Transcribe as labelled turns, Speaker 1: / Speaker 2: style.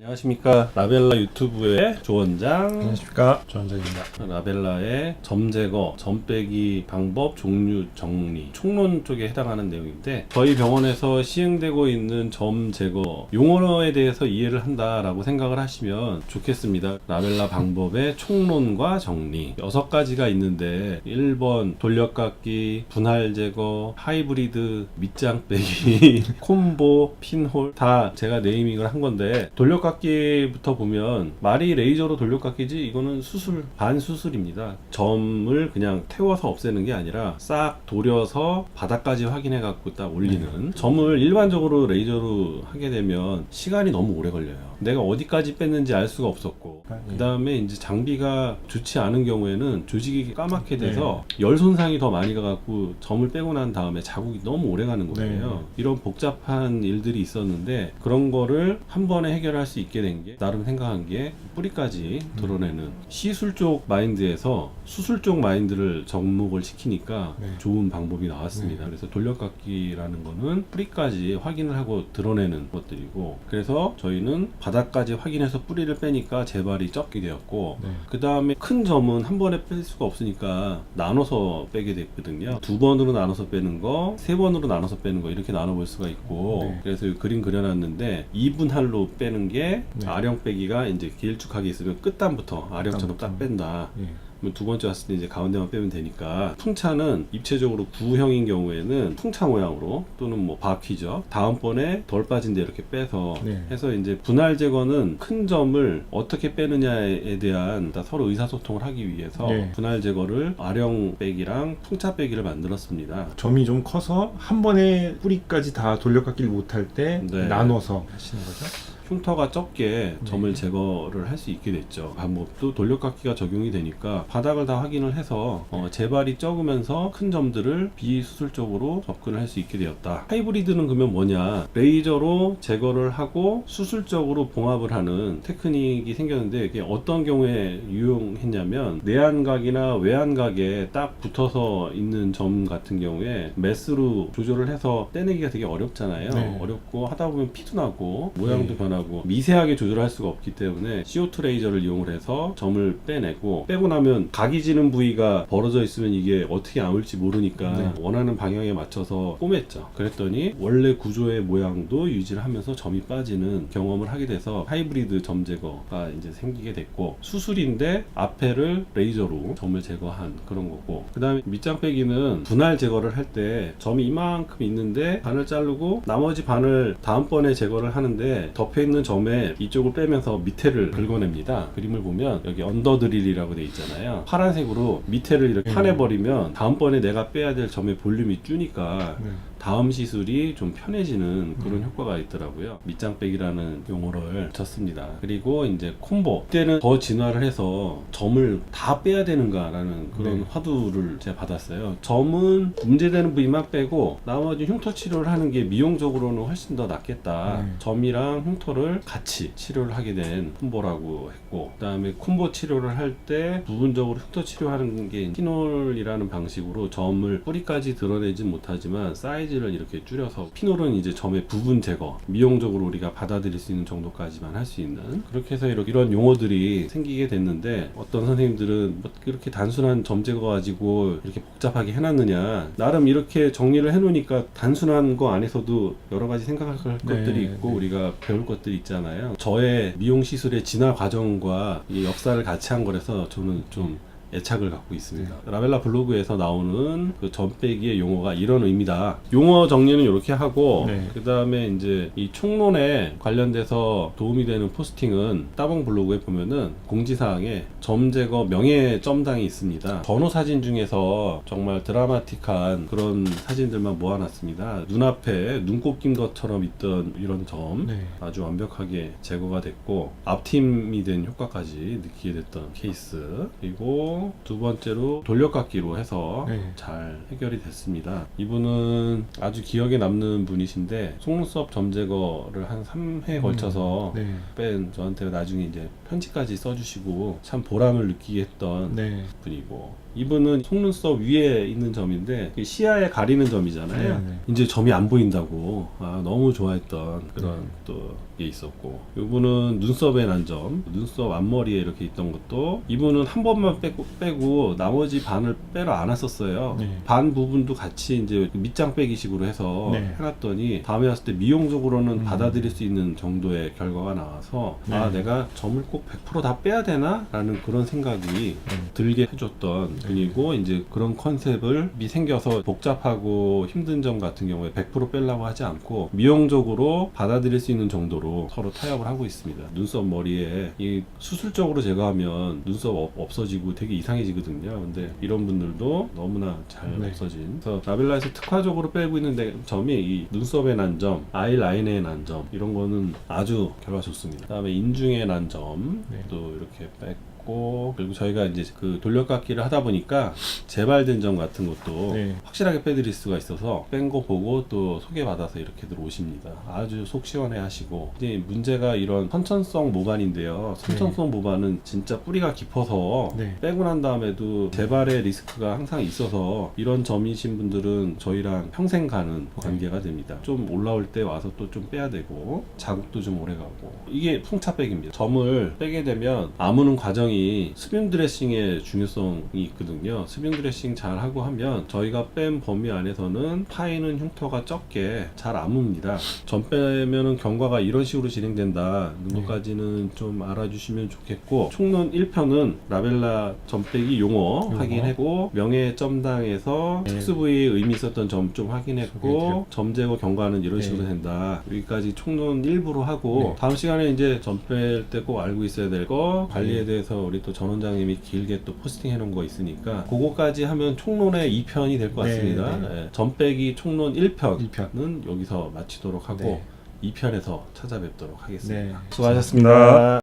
Speaker 1: 안녕하십니까. 라벨라 유튜브의 조원장.
Speaker 2: 안녕하십니까. 조원장입니다.
Speaker 1: 라벨라의 점 제거, 점 빼기 방법, 종류, 정리, 총론 쪽에 해당하는 내용인데, 저희 병원에서 시행되고 있는 점 제거 용어에 대해서 이해를 한다라고 생각을 하시면 좋겠습니다. 라벨라 방법의 총론과 정리 6가지가 있는데, 1번 돌려깎기, 분할 제거, 하이브리드, 밑장 빼기, 콤보, 핀홀 다 제가 네이밍을 한 건데, 돌려깎기부터 보면 말이 레이저로 돌려깎기지 이거는 수술, 반수술입니다. 점을 그냥 태워서 없애는 게 아니라 싹 도려서 바닥까지 확인해 갖고 딱 올리는. 점을 일반적으로 레이저로 하게 되면 시간이 너무 오래 걸려요. 내가 어디까지 뺐는지 알 수가 없었고, 그 다음에 이제 장비가 좋지 않은 경우에는 조직이 까맣게 돼서 열 손상이 더 많이 가갖고 점을 빼고 난 다음에 자국이 너무 오래 가는 거예요. 이런 복잡한 일들이 있었는데, 그런 거를 한 번에 해결할 수 있게 된 게 나름 생각한 게 뿌리까지 드러내는 시술 쪽 마인드에서 수술 쪽 마인드를 접목을 시키니까 좋은 방법이 나왔습니다. 그래서 돌려깎기라는 거는 뿌리까지 확인을 하고 드러내는 것들이고, 그래서 저희는 바닥까지 확인해서 뿌리를 빼니까 재발이 적게 되었고, 그 다음에 큰 점은 한 번에 뺄 수가 없으니까 나눠서 빼게 됐거든요. 2번으로 나눠서 빼는 거, 3번으로 나눠서 빼는 거, 이렇게 나눠볼 수가 있고, 그래서 그림 그려놨는데 2분할로 빼는 게 아령 빼기가 이제 길쭉하게 있으면 끝단부터 아령처럼 딱 뺀다. 두 번째 왔을 때 이제 가운데만 빼면 되니까. 풍차는 입체적으로 구형인 경우에는 풍차 모양으로, 또는 뭐 바퀴죠. 다음번에 덜 빠진데 이렇게 빼서 해서, 이제 분할 제거는 큰 점을 어떻게 빼느냐에 대한 서로 의사소통을 하기 위해서 분할 제거를 아령 빼기랑 풍차 빼기를 만들었습니다.
Speaker 2: 점이 좀 커서 한 번에 뿌리까지 다 돌려깎기를 못할 때 나눠서 하시는 거죠?
Speaker 1: 흉터가 적게 점을 제거를 할 수 있게 됐죠. 방법도 돌려깎기가 적용이 되니까 바닥을 다 확인을 해서 재발이 적으면서 큰 점들을 비수술적으로 접근을 할 수 있게 되었다. 하이브리드는 그러면 뭐냐, 레이저로 제거를 하고 수술적으로 봉합을 하는 테크닉이 생겼는데, 이게 어떤 경우에 유용했냐면, 내안각이나 외안각에 딱 붙어서 있는 점 같은 경우에 메스로 조절을 해서 떼내기가 되게 어렵잖아요. 어렵고 하다 보면 피도 나고 모양도 변하고 미세하게 조절할 수가 없기 때문에 CO2 레이저를 이용을 해서 점을 빼내고, 빼고 나면 각이 지는 부위가 벌어져 있으면 이게 어떻게 아물지 모르니까 원하는 방향에 맞춰서 꼬맸죠. 그랬더니 원래 구조의 모양도 유지를 하면서 점이 빠지는 경험을 하게 돼서 하이브리드 점 제거가 이제 생기게 됐고, 수술인데 앞에를 레이저로 점을 제거한 그런 거고, 그 다음에 밑장 빼기는 분할 제거를 할 때 점이 이만큼 있는데 반을 자르고 나머지 반을 다음번에 제거를 하는데 덮여 있는 점에 이쪽을 빼면서 밑에를 긁어냅니다. 그림을 보면 여기 언더드릴이라고 돼 있잖아요. 파란색으로 밑에를 이렇게 파내버리면 다음번에 내가 빼야 될 점의 볼륨이 줄니까 다음 시술이 좀 편해지는 그런 효과가 있더라고요. 밑장 빼기라는 용어를 쳤습니다. 그리고 이제 콤보, 이때는 더 진화를 해서 점을 다 빼야 되는가라는 그런 화두를 제가 받았어요. 점은 문제되는 부위만 빼고 나머지 흉터 치료를 하는 게 미용적으로는 훨씬 더 낫겠다. 점이랑 흉터를 같이 치료를 하게 된 콤보라고 했고, 그 다음에 콤보 치료를 할 때 부분적으로 흉터 치료하는 게 피놀이라는 방식으로 점을 뿌리까지 드러내진 못하지만 사이즈를 이렇게 줄여서, 피놀은 이제 점의 부분 제거, 미용적으로 우리가 받아들일 수 있는 정도까지만 할 수 있는, 그렇게 해서 이런 용어들이 생기게 됐는데, 어떤 선생님들은 뭐 그렇게 단순한 점 제거 가지고 이렇게 복잡하게 해놨느냐, 나름 이렇게 정리를 해놓으니까 단순한 거 안에서도 여러 가지 생각할 것들이 있고 우리가 배울 것들이 있잖아요. 저의 미용 시술의 진화 과정과 이 역사를 같이 한 거라서 저는 좀 애착을 갖고 있습니다. 라벨라 블로그에서 나오는 그 점 빼기의 용어가 이런 의미다. 용어 정리는 이렇게 하고, 그 다음에 이제 이 총론에 관련돼서 도움이 되는 포스팅은 따봉 블로그에 보면은 공지사항에 점 제거 명예 점당이 있습니다. 번호 사진 중에서 정말 드라마틱한 그런 사진들만 모아놨습니다. 눈앞에 눈곱 낀 것처럼 있던 이런 점 아주 완벽하게 제거가 됐고, 앞팀이 된 효과까지 느끼게 됐던 케이스. 그리고 그리고 두 번째로 돌려깎기로 해서
Speaker 2: 네.
Speaker 1: 잘 해결이 됐습니다. 이분은 아주 기억에 남는 분이신데 속눈썹 점 제거를 한 3회에 걸쳐서
Speaker 2: 네.
Speaker 1: 뺀 저한테 나중에 이제 편지까지 써주시고 참 보람을 느끼게 했던
Speaker 2: 네.
Speaker 1: 분이고, 이분은 속눈썹 위에 있는 점인데 시야에 가리는 점이잖아요.
Speaker 2: 네.
Speaker 1: 이제 점이 안 보인다고 너무 좋아했던 그런
Speaker 2: 네.
Speaker 1: 또 게 있었고, 이분은 눈썹에 난 점, 눈썹 앞머리에 이렇게 있던 것도 이분은 한 번만 빼고 나머지 반을 빼러 안 왔었어요.
Speaker 2: 네.
Speaker 1: 반 부분도 같이 이제 밑장 빼기식으로 해서
Speaker 2: 네.
Speaker 1: 해놨더니 다음에 왔을 때 미용적으로는 받아들일 수 있는 정도의 결과가 나와서
Speaker 2: 네.
Speaker 1: 내가 점을 꼭 100% 다 빼야 되나? 라는 그런 생각이 들게 해줬던 분이고, 이제 그런 컨셉을 생겨서 복잡하고 힘든 점 같은 경우에 100% 빼려고 하지 않고 미용적으로 받아들일 수 있는 정도로 서로 타협을 하고 있습니다. 눈썹 머리에 이 수술적으로 제거하면 눈썹 없어지고 되게 이상해지거든요. 근데 이런 분들도 너무나 잘
Speaker 2: 네.
Speaker 1: 없어진. 그래서 라벨라에서 특화적으로 빼고 있는 점이 이 눈썹에 난 점, 아이라인에 난 점, 이런 거는 아주 결과 좋습니다. 그다음에 인중에 난 점 또 이렇게 뺐고, 그리고 저희가 이제 그 돌려깎기를 하다 보니까 재발된 점 같은 것도
Speaker 2: 네.
Speaker 1: 확실하게 빼드릴 수가 있어서 뺀 거 보고 또 소개받아서 이렇게들 오십니다. 아주 속 시원해 하시고, 이제 문제가 이런 선천성 모반인데요. 선천성 모반은 진짜 뿌리가 깊어서
Speaker 2: 네.
Speaker 1: 빼고 난 다음에도 재발의 리스크가 항상 있어서 이런 점이신 분들은 저희랑 평생 가는 관계가 됩니다. 좀 올라올 때 와서 또 좀 빼야 되고, 자국도 좀 오래 가고, 이게 풍차백입니다. 점을 빼게 되면 아무는 과정이 수분 드레싱의 중요성이 있거든요. 수분 드레싱 잘 하고 하면 저희가 뺀 범위 안에서는 파이는 흉터가 적게 잘 아뭅니다. 점 빼면은 경과가 이런 식으로 진행된다 는 것까지는 좀 알아주시면 좋겠고, 총론 1편은 라벨라 점 빼기 용어 확인했고, 명예 점당에서 특수 부위에 의미 있었던 점 좀 확인했고, 점 제거 경과는 이런 식으로 된다. 여기까지 총론 1부로 하고, 다음 시간에 이제 점 뺄 때 꼭 알고 있어야 될 거, 관리에 대해서 우리 또 전 원장님이 길게 또 포스팅 해놓은 거 있으니까 그거까지 하면 총론의 2편이 될 것 같습니다. 예, 점 빼기 총론 1편은 여기서 마치도록 하고 2편에서 찾아뵙도록 하겠습니다.
Speaker 2: 네.
Speaker 1: 수고하셨습니다.